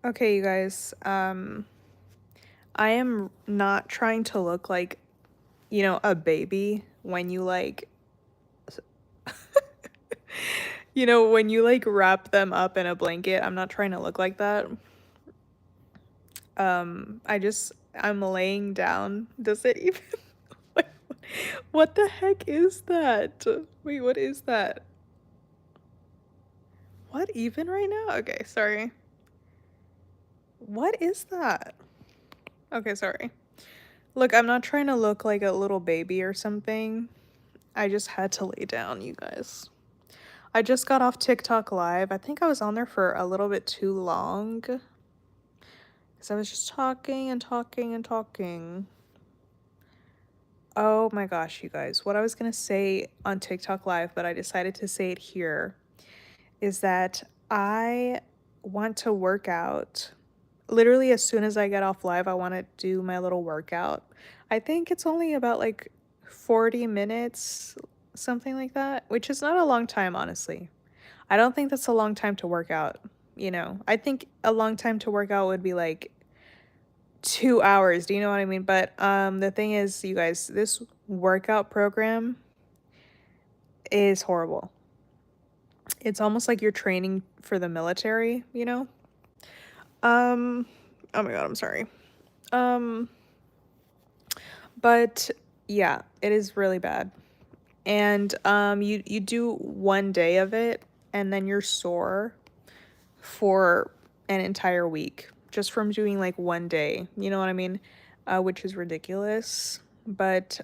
Okay, you guys. I am not trying to look like, a baby when you when you wrap them up in a blanket. I'm not trying to look like that. I'm laying down. Does it even like, what the heck is that? Wait, what is that? What even right now? Okay, sorry. What is that? Okay, sorry. Look, I'm not trying to look like a little baby or something. I just had to lay down, you guys. I just got off TikTok live. I think I was on there for a little bit too long because I was just talking and talking and talking. Oh my gosh, you guys. What I was going to say on TikTok live, but I decided to say it here, is that I want to work out. Literally, as soon as I get off live, I want to do my little workout. I think it's only about 40 minutes, something like that, which is not a long time, honestly. I don't think that's a long time to work out. I think a long time to work out would be like 2 hours. Do you know what I mean? But the thing is, you guys, this workout program is horrible. It's almost like you're training for the military. Um, oh my God, I'm sorry. Um, but yeah, it is really bad. And you do one day of it and then you're sore for an entire week just from doing like one day. You know what I mean? Which is ridiculous. But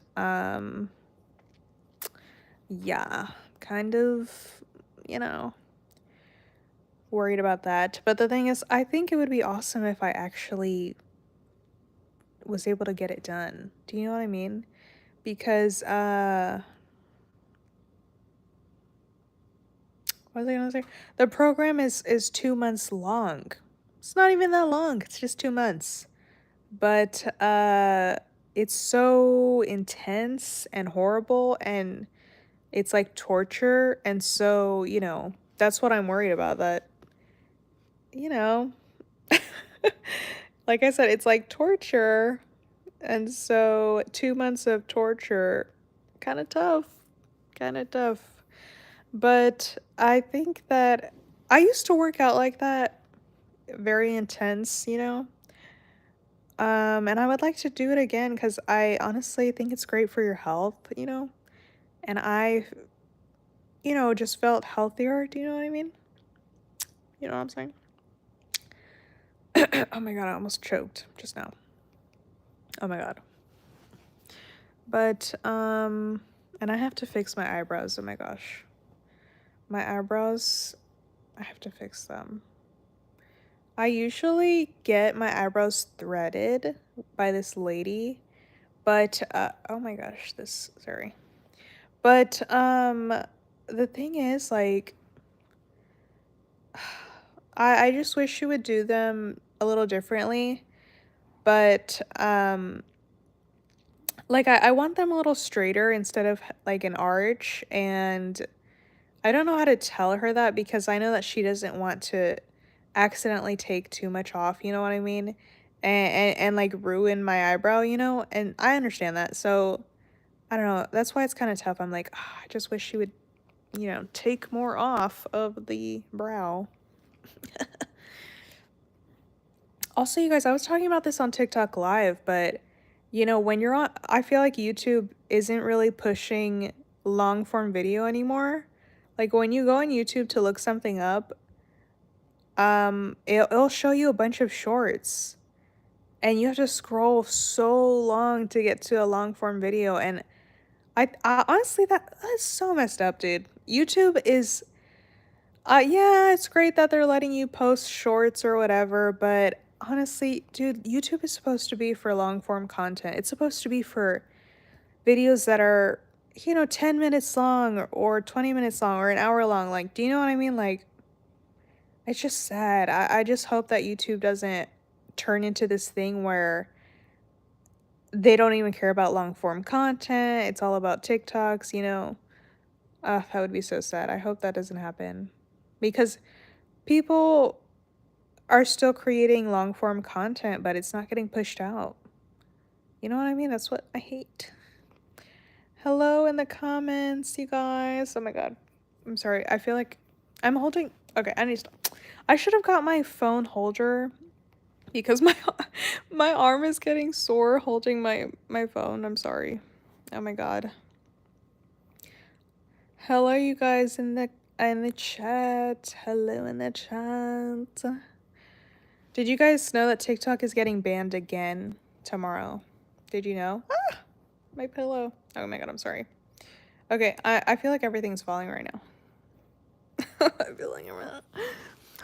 yeah, kind of, you know, worried about that. But the thing is, I think it would be awesome if I actually was able to get it done. Do you know what I mean? Because what was I gonna say? The program is 2 months long. It's not even that long. It's just 2 months. But it's so intense and horrible and it's like torture, and so, that's what I'm worried about, that, you know, like I said, it's like torture. And so 2 months of torture, kind of tough, kind of tough. But I think that I used to work out like that, very intense. And I would like to do it again because I honestly think it's great for your health. And I just felt healthier. Do you know what I mean? You know what I'm saying? Oh my God, I almost choked just now. Oh my God. But, and I have to fix my eyebrows. Oh my gosh. My eyebrows, I have to fix them. I usually get my eyebrows threaded by this lady, but, oh my gosh, sorry. But, the thing is, I just wish she would do them a little differently, but, I want them a little straighter instead of like an arch, and I don't know how to tell her that because I know that she doesn't want to accidentally take too much off, you know what I mean? And like ruin my eyebrow, and I understand that. So I don't know. That's why it's kind of tough. I'm like, "Ah, I just wish she would, take more off of the brow." Also, you guys, I was talking about this on TikTok Live, but when you're on, I feel like YouTube isn't really pushing long form video anymore. Like when you go on YouTube to look something up, it'll show you a bunch of shorts, and you have to scroll so long to get to a long form video. And I honestly, that's so messed up, dude. YouTube is, yeah, it's great that they're letting you post shorts or whatever, but honestly, dude, YouTube is supposed to be for long form content. It's supposed to be for videos that are, 10 minutes long or 20 minutes long or an hour long. Like, do you know what I mean? Like, it's just sad. I just hope that YouTube doesn't turn into this thing where they don't even care about long form content. It's all about TikToks. That would be so sad. I hope that doesn't happen because people are still creating long form content, but it's not getting pushed out. You know what I mean? That's what I hate. Hello in the comments, you guys. Oh my god. I'm sorry. I feel like I'm holding. Okay, I need to stop. I should have got my phone holder because my arm is getting sore holding my phone. I'm sorry. Oh my god. Hello, you guys in the chat. Hello in the chat. Did you guys know that TikTok is getting banned again tomorrow? Did you know? Ah, my pillow. Oh my god, I'm sorry. Okay, I feel like everything's falling right now. I feel like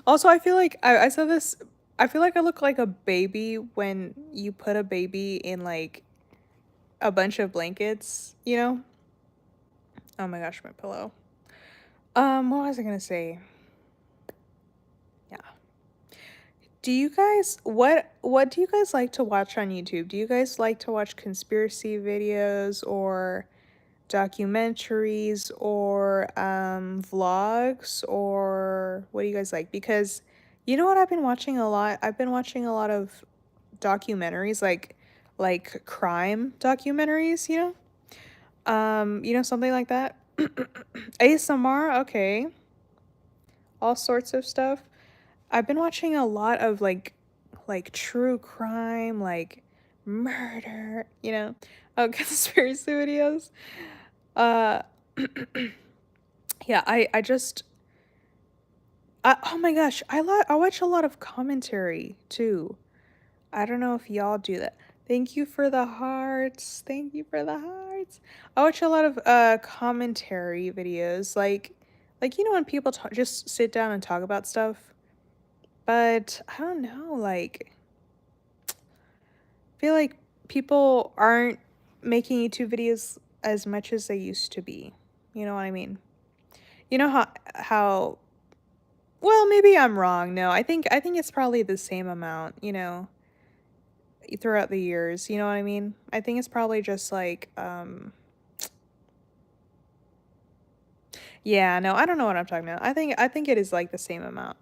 also, I feel like I said this. I feel like I look like a baby when you put a baby in like a bunch of blankets, you know? Oh my gosh, my pillow. What was I gonna say? Yeah. Do you guys what do you guys like to watch on YouTube? Do you guys like to watch conspiracy videos or documentaries or vlogs, or what do you guys like? Because you know what I've been watching a lot? I've been watching a lot of documentaries, like crime documentaries, something like that. ASMR, okay. All sorts of stuff. I've been watching a lot of like true crime, like murder, conspiracy videos. Uh yeah, I just oh my gosh, I watch a lot of commentary too. I don't know if y'all do that. Thank you for the hearts. Thank you for the hearts. I watch a lot of commentary videos, like when people just sit down and talk about stuff. But I don't know, like I feel like people aren't making YouTube videos as much as they used to be. You know what I mean? You know how well, maybe I'm wrong. No, I think it's probably the same amount, throughout the years, you know what I mean? I think it's probably just like yeah, no, I don't know what I'm talking about. I think it is like the same amount.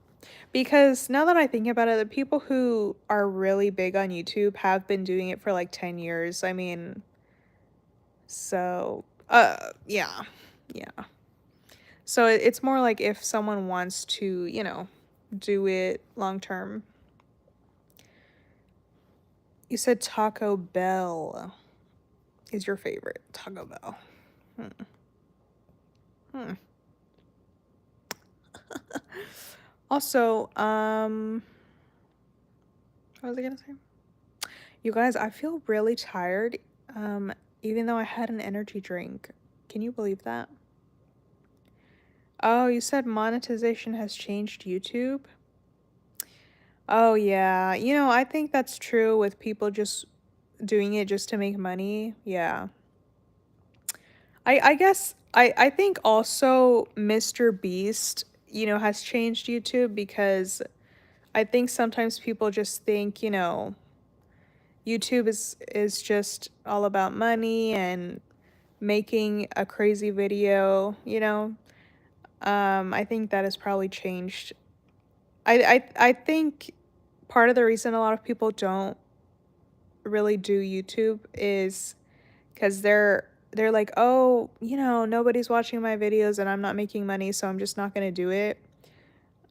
Because now that I think about it, the people who are really big on YouTube have been doing it for like 10 years. I mean, so yeah. Yeah. So it's more like if someone wants to, do it long term. You said Taco Bell is your favorite. Taco Bell. Hmm. Hmm. Also, what was I gonna say? You guys, I feel really tired, um, even though I had an energy drink. Can you believe that? Oh, you said monetization has changed YouTube? Oh, yeah. I think that's true with people just doing it just to make money. Yeah. I guess I think also Mr. Beast, has changed YouTube because I think sometimes people just think, YouTube is just all about money and making a crazy video. I think that has probably changed. I think part of the reason a lot of people don't really do YouTube is because they're like, oh, nobody's watching my videos and I'm not making money, so I'm just not gonna do it.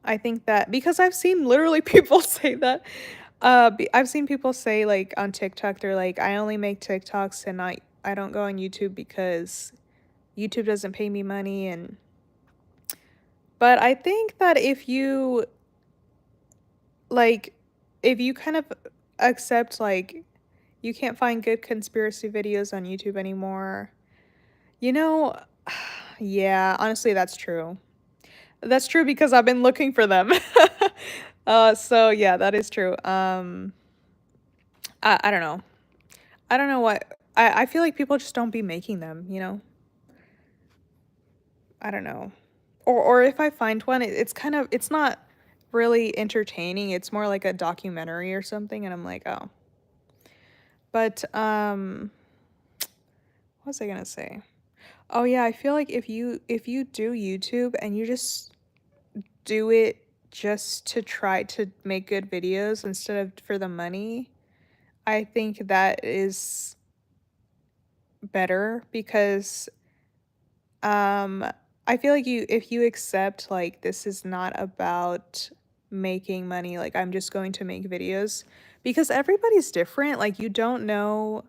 I think that because I've seen literally people say that. I've seen people say like on TikTok, they're like, I only make TikToks and I don't go on YouTube because YouTube doesn't pay me money. But I think that like if you kind of accept like you can't find good conspiracy videos on YouTube anymore, you know, yeah, honestly that's true. That's true because I've been looking for them. So yeah, that is true. I don't know. I don't know what I feel like people just don't be making them. I don't know. Or if I find one, it's kind of it's not really entertaining. It's more like a documentary or something, and I'm like, oh. But what was I gonna say? Oh yeah, I feel like if you do YouTube and you just do it just to try to make good videos instead of for the money, I think that is better because um I feel like if you accept like this is not about making money, like I'm just going to make videos because everybody's different. Like you don't know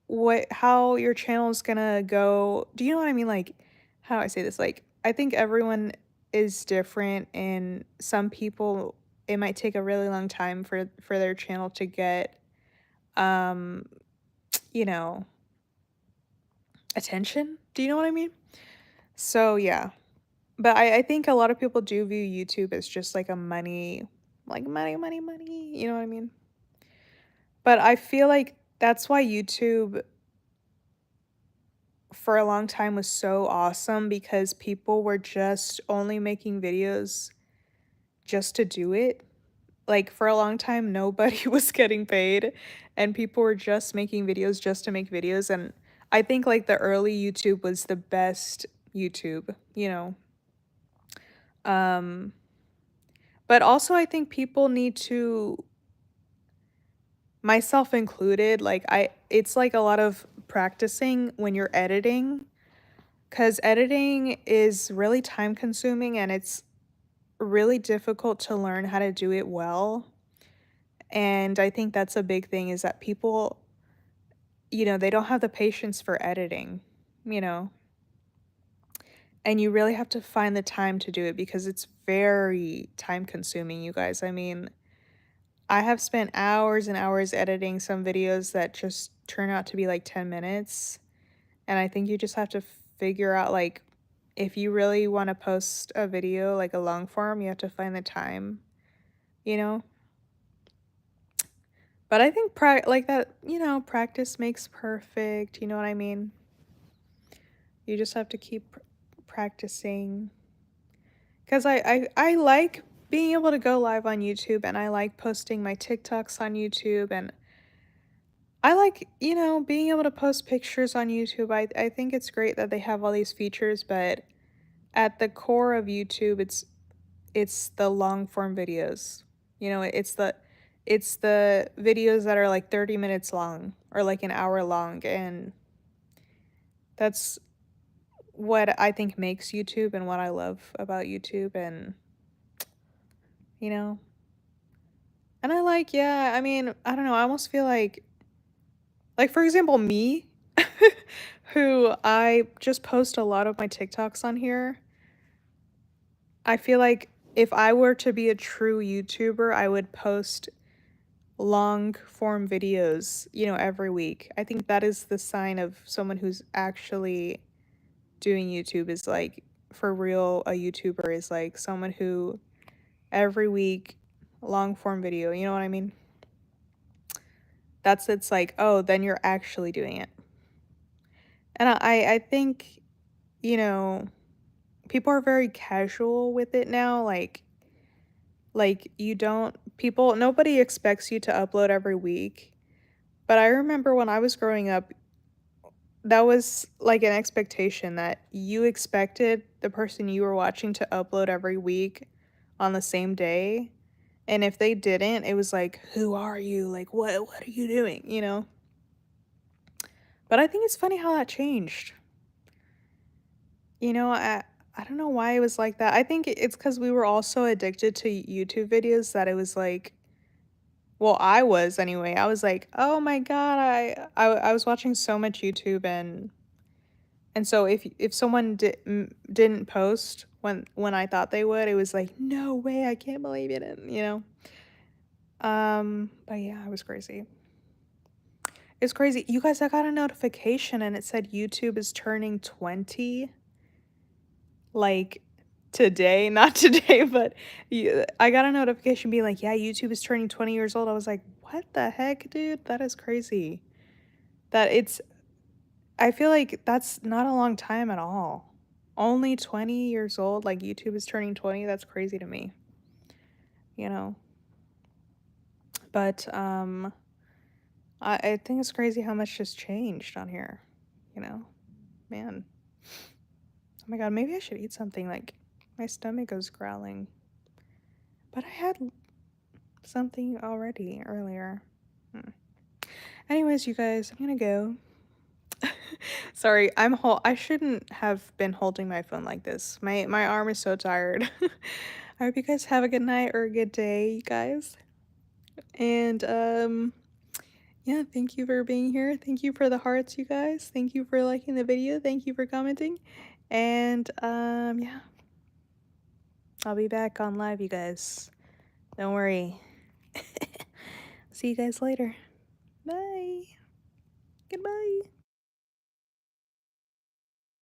what how your channel is gonna go. Do you know what I mean? Like, how do I say this? Like, I think everyone is different, and some people it might take a really long time for their channel to get um, you know, attention. Do you know what I mean? So yeah. But I think a lot of people do view YouTube as just like a money, like money, you know what I mean? But I feel like that's why YouTube for a long time was so awesome because people were just only making videos just to do it. Like for a long time, nobody was getting paid and people were just making videos just to make videos. And I think like the early YouTube was the best YouTube, you know. Um, but also I think people need to, myself included, like it's like a lot of practicing when you're editing because editing is really time consuming and it's really difficult to learn how to do it well. And I think that's a big thing is that people, they don't have the patience for editing, you know, and you really have to find the time to do it because it's very time consuming, you guys. I mean, I have spent hours and hours editing some videos that just turn out to be like 10 minutes. And I think you just have to figure out like if you really want to post a video like a long form, you have to find the time, you know? But I think like that, practice makes perfect, you know what I mean? You just have to keep practicing. Cuz I like being able to go live on YouTube and I like posting my TikToks on YouTube and I like, being able to post pictures on YouTube. I think it's great that they have all these features, but at the core of YouTube, it's the long form videos. It's the videos that are like 30 minutes long or like an hour long and that's what I think makes YouTube and what I love about YouTube and you know. And I like, yeah, I mean, I don't know, I almost feel like for example, me who I just post a lot of my TikToks on here. I feel like if I were to be a true YouTuber, I would post long form videos, every week. I think that is the sign of someone who's actually doing YouTube is like for real a YouTuber is like someone who every week long form video, you know what I mean? It's like, oh, then you're actually doing it. And I think, you know, people are very casual with it now, like you don't people nobody expects you to upload every week. But I remember when I was growing up, that was like an expectation that you expected the person you were watching to upload every week on the same day. And if they didn't, it was like, who are you? Like what are you doing? You know? But I think it's funny how that changed. You know, I don't know why it was like that. I think it's because we were all so addicted to YouTube videos that it was like, well, I was anyway. I was like, oh my God, I was watching so much YouTube and so if someone didn't post when I thought they would, it was like, no way, I can't believe it, and you know. But yeah, it was crazy. It's crazy. You guys, I got a notification and it said YouTube is turning 20. Like today, not today, but I got a notification being like, yeah, YouTube is turning 20 years old. I was like, what the heck, dude? That is crazy. That it's I feel like that's not a long time at all. Only 20 years old, like YouTube is turning 20. That's crazy to me, you know. But I think it's crazy how much just changed on here, you know. Man. Oh my god, maybe I should eat something, like, my stomach is growling. But I had something already earlier. Hmm. Anyways, you guys, I'm gonna go. Sorry, I shouldn't have been holding my phone like this. My arm is so tired. I hope you guys have a good night or a good day, you guys. And yeah, thank you for being here. Thank you for the hearts, you guys. Thank you for liking the video. Thank you for commenting. And yeah, I'll be back on live, you guys. Don't worry. See you guys later. Bye. Goodbye.